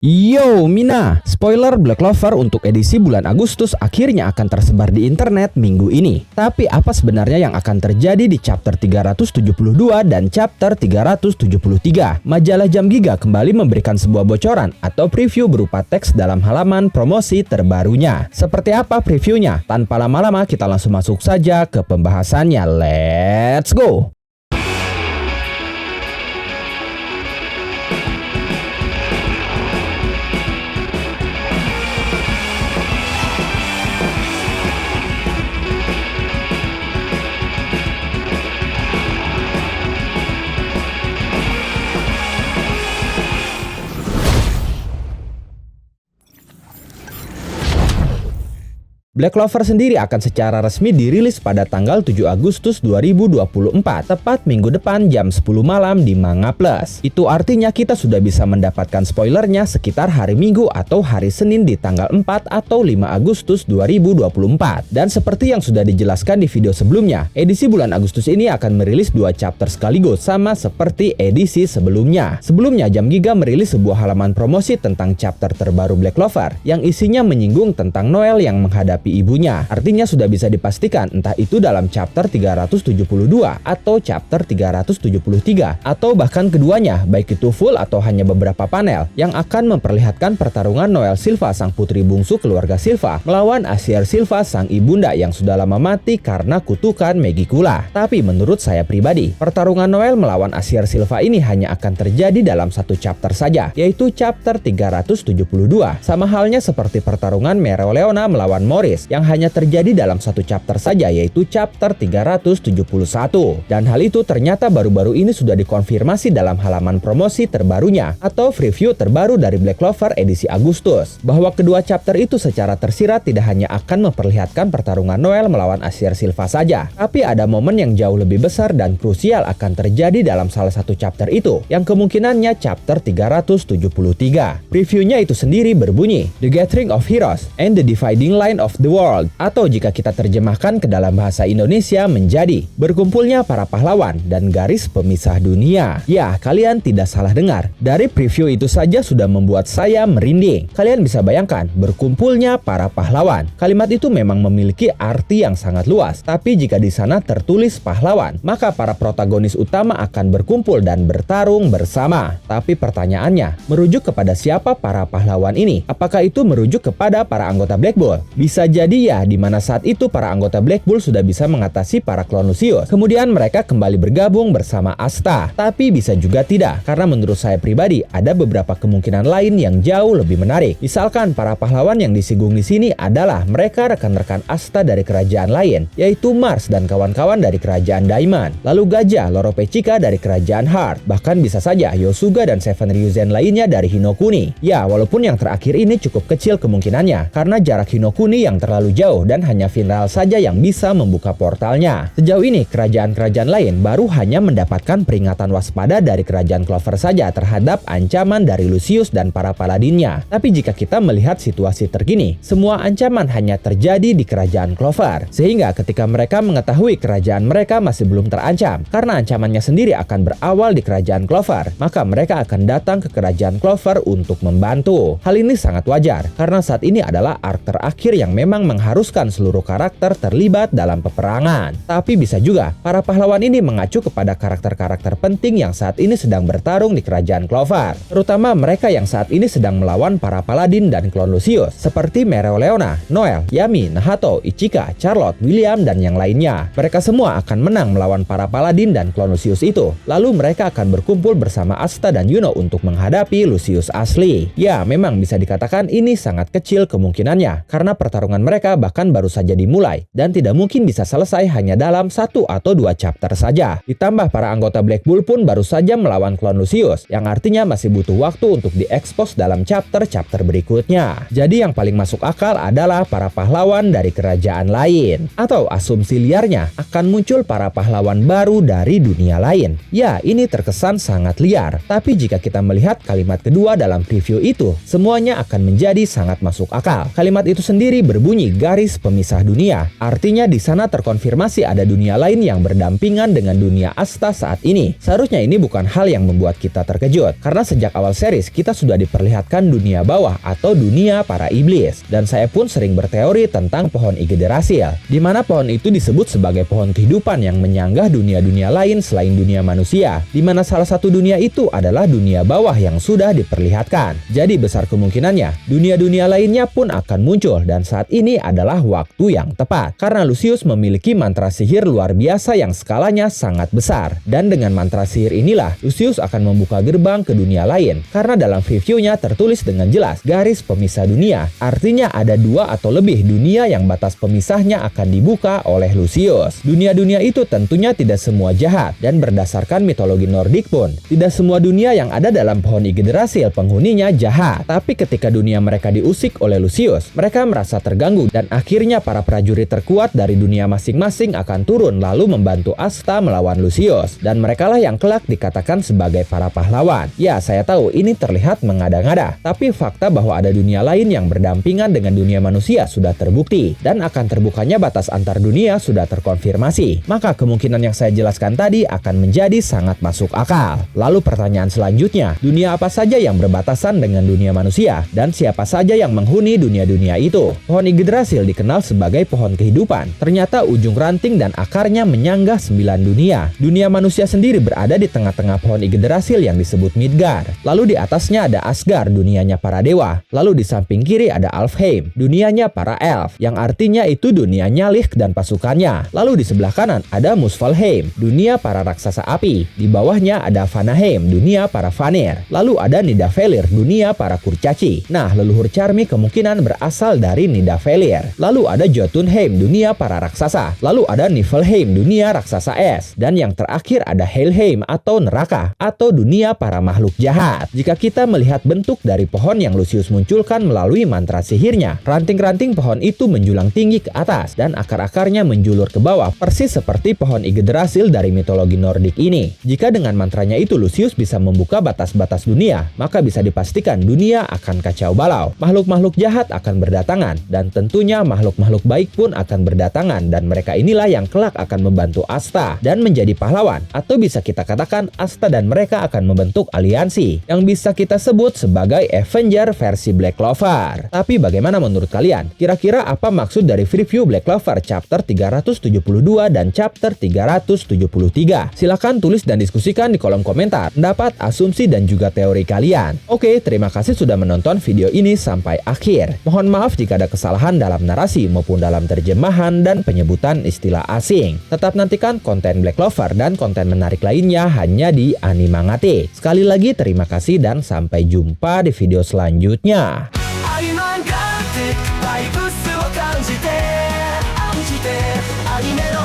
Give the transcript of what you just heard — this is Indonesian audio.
Yo Mina, spoiler Black Clover untuk edisi bulan Agustus akhirnya akan tersebar di internet minggu ini. Tapi apa sebenarnya yang akan terjadi di chapter 372 dan chapter 373? Majalah Jam Giga kembali memberikan sebuah bocoran atau preview berupa teks dalam halaman promosi terbarunya. Seperti apa previewnya? Tanpa lama-lama kita langsung masuk saja ke pembahasannya. Let's go! Black Clover sendiri akan secara resmi dirilis pada tanggal 7 Agustus 2024, tepat minggu depan jam 10 malam di Manga Plus. Itu artinya kita sudah bisa mendapatkan spoilernya sekitar hari Minggu atau hari Senin di tanggal 4 atau 5 Agustus 2024. Dan seperti yang sudah dijelaskan di video sebelumnya, edisi bulan Agustus ini akan merilis 2 chapter sekaligus, sama seperti edisi sebelumnya. Sebelumnya Jam Giga merilis sebuah halaman promosi tentang chapter terbaru Black Clover yang isinya menyinggung tentang Noel yang menghadapi ibunya. Artinya sudah bisa dipastikan entah itu dalam chapter 372 atau chapter 373 atau bahkan keduanya, baik itu full atau hanya beberapa panel yang akan memperlihatkan pertarungan Noel Silva sang putri bungsu keluarga Silva melawan Asier Silva sang ibunda yang sudah lama mati karena kutukan Megicula. Tapi menurut saya pribadi, pertarungan Noel melawan Asier Silva ini hanya akan terjadi dalam satu chapter saja, yaitu chapter 372. Sama halnya seperti pertarungan Mereoleona melawan Morris yang hanya terjadi dalam satu chapter saja, yaitu chapter 371. Dan hal itu ternyata baru-baru ini sudah dikonfirmasi dalam halaman promosi terbarunya atau preview terbaru dari Black Clover edisi Agustus, bahwa kedua chapter itu secara tersirat tidak hanya akan memperlihatkan pertarungan Noel melawan Asier Silva saja, tapi ada momen yang jauh lebih besar dan krusial akan terjadi dalam salah satu chapter itu, yang kemungkinannya chapter 373. Previewnya itu sendiri berbunyi, The Gathering of Heroes and the Dividing Line of the World, atau jika kita terjemahkan ke dalam bahasa Indonesia menjadi berkumpulnya para pahlawan dan garis pemisah dunia. Ya, kalian tidak salah dengar. Dari preview itu saja sudah membuat saya merinding. Kalian bisa bayangkan, berkumpulnya para pahlawan. Kalimat itu memang memiliki arti yang sangat luas, tapi jika di sana tertulis pahlawan, maka para protagonis utama akan berkumpul dan bertarung bersama. Tapi pertanyaannya, merujuk kepada siapa para pahlawan ini? Apakah itu merujuk kepada para anggota Black Bull? Bisa jadi ya, di mana saat itu para anggota Black Bull sudah bisa mengatasi para klon Lucius. Kemudian mereka kembali bergabung bersama Asta. Tapi bisa juga tidak, karena menurut saya pribadi ada beberapa kemungkinan lain yang jauh lebih menarik. Misalkan para pahlawan yang disinggung di sini adalah mereka rekan-rekan Asta dari kerajaan lain, yaitu Mars dan kawan-kawan dari kerajaan Diamond. Lalu Gajah, Loro Pechika dari kerajaan Heart. Bahkan bisa saja Yosuga dan Seven Ryuzen lainnya dari Hinokuni. Ya, walaupun yang terakhir ini cukup kecil kemungkinannya, karena jarak Hinokuni yang terlalu jauh dan hanya Finral saja yang bisa membuka portalnya. Sejauh ini kerajaan-kerajaan lain baru hanya mendapatkan peringatan waspada dari kerajaan Clover saja terhadap ancaman dari Lucius dan para paladinnya. Tapi jika kita melihat situasi terkini, semua ancaman hanya terjadi di kerajaan Clover. Sehingga ketika mereka mengetahui kerajaan mereka masih belum terancam karena ancamannya sendiri akan berawal di kerajaan Clover, maka mereka akan datang ke kerajaan Clover untuk membantu. Hal ini sangat wajar karena saat ini adalah arc terakhir yang memang mengharuskan seluruh karakter terlibat dalam peperangan. Tapi bisa juga para pahlawan ini mengacu kepada karakter-karakter penting yang saat ini sedang bertarung di kerajaan Clover, terutama mereka yang saat ini sedang melawan para paladin dan klon Lucius seperti Mereoleona, Noel, Yami, Nahato, Ichika, Charlotte, William, dan yang lainnya. Mereka semua akan menang melawan para paladin dan klon Lucius itu. Lalu mereka akan berkumpul bersama Asta dan Yuno untuk menghadapi Lucius asli. Ya, memang bisa dikatakan ini sangat kecil kemungkinannya karena pertarungan mereka bahkan baru saja dimulai dan tidak mungkin bisa selesai hanya dalam 1 atau 2 chapter saja. Ditambah para anggota Black Bull pun baru saja melawan klon Lucius, yang artinya masih butuh waktu untuk diekspos dalam chapter-chapter berikutnya. Jadi yang paling masuk akal adalah para pahlawan dari kerajaan lain. Atau asumsi liarnya, akan muncul para pahlawan baru dari dunia lain. Ya, ini terkesan sangat liar, tapi jika kita melihat kalimat kedua dalam preview itu, semuanya akan menjadi sangat masuk akal. Kalimat itu sendiri berbunyi berbunyi garis pemisah dunia. Artinya di sana terkonfirmasi ada dunia lain yang berdampingan dengan dunia Asta saat ini. Seharusnya ini bukan hal yang membuat kita terkejut, karena sejak awal series kita sudah diperlihatkan dunia bawah atau dunia para iblis. Dan saya pun sering berteori tentang pohon Yggdrasil, di mana pohon itu disebut sebagai pohon kehidupan yang menyanggah dunia-dunia lain selain dunia manusia, di mana salah satu dunia itu adalah dunia bawah yang sudah diperlihatkan. Jadi besar kemungkinannya dunia-dunia lainnya pun akan muncul, dan saat ini adalah waktu yang tepat karena Lucius memiliki mantra sihir luar biasa yang skalanya sangat besar. Dan dengan mantra sihir inilah Lucius akan membuka gerbang ke dunia lain, karena dalam previewnya tertulis dengan jelas garis pemisah dunia. Artinya ada 2 atau lebih dunia yang batas pemisahnya akan dibuka oleh Lucius. Dunia-dunia itu tentunya tidak semua jahat, dan berdasarkan mitologi Nordik pun tidak semua dunia yang ada dalam pohon Yggdrasil penghuninya jahat. Tapi ketika dunia mereka diusik oleh Lucius, mereka merasa terganggu, dan akhirnya para prajurit terkuat dari dunia masing-masing akan turun lalu membantu Asta melawan Lucius, dan merekalah yang kelak dikatakan sebagai para pahlawan. Ya, saya tahu ini terlihat mengada-ngada, tapi fakta bahwa ada dunia lain yang berdampingan dengan dunia manusia sudah terbukti, dan akan terbukanya batas antar dunia sudah terkonfirmasi. Maka kemungkinan yang saya jelaskan tadi akan menjadi sangat masuk akal. Lalu pertanyaan selanjutnya, dunia apa saja yang berbatasan dengan dunia manusia, dan siapa saja yang menghuni dunia-dunia itu? Pohon Yggdrasil dikenal sebagai pohon kehidupan. Ternyata ujung ranting dan akarnya menyanggah 9 dunia. Dunia manusia sendiri berada di tengah-tengah pohon Yggdrasil yang disebut Midgard. Lalu di atasnya ada Asgard, dunianya para dewa. Lalu di samping kiri ada Alfheim, dunianya para elf, yang artinya itu dunianya Lich dan pasukannya. Lalu di sebelah kanan ada Muspelheim, dunia para raksasa api. Di bawahnya ada Vanaheim, dunia para Vanir. Lalu ada Nidavellir, dunia para kurcaci. Nah, leluhur Charmy kemungkinan berasal dari Nidavellir. Lalu ada Jotunheim, dunia para raksasa. Lalu ada Niflheim, dunia raksasa es. Dan yang terakhir ada Helheim atau neraka, atau dunia para makhluk jahat. Jika kita melihat bentuk dari pohon yang Lucius munculkan melalui mantra sihirnya, ranting-ranting pohon itu menjulang tinggi ke atas dan akar-akarnya menjulur ke bawah, persis seperti pohon Yggdrasil dari mitologi Nordik ini. Jika dengan mantranya itu Lucius bisa membuka batas-batas dunia, maka bisa dipastikan dunia akan kacau balau. Makhluk-makhluk jahat akan berdatangan, dan tentunya makhluk-makhluk baik pun akan berdatangan, dan mereka inilah yang kelak akan membantu Asta dan menjadi pahlawan. Atau bisa kita katakan Asta dan mereka akan membentuk aliansi yang bisa kita sebut sebagai Avenger versi Black Clover. Tapi bagaimana menurut kalian? Kira-kira apa maksud dari preview Black Clover chapter 372 dan chapter 373? Silahkan tulis dan diskusikan di kolom komentar pendapat, asumsi, dan juga teori kalian. Oke, terima kasih sudah menonton video ini sampai akhir. Mohon maaf jika ada kesalahan dalam narasi maupun dalam terjemahan dan penyebutan istilah asing. Tetap nantikan konten Black Clover dan konten menarik lainnya hanya di Animangatik. Sekali lagi terima kasih dan sampai jumpa di video selanjutnya. Animangatik, バイブスを感じて、アニメの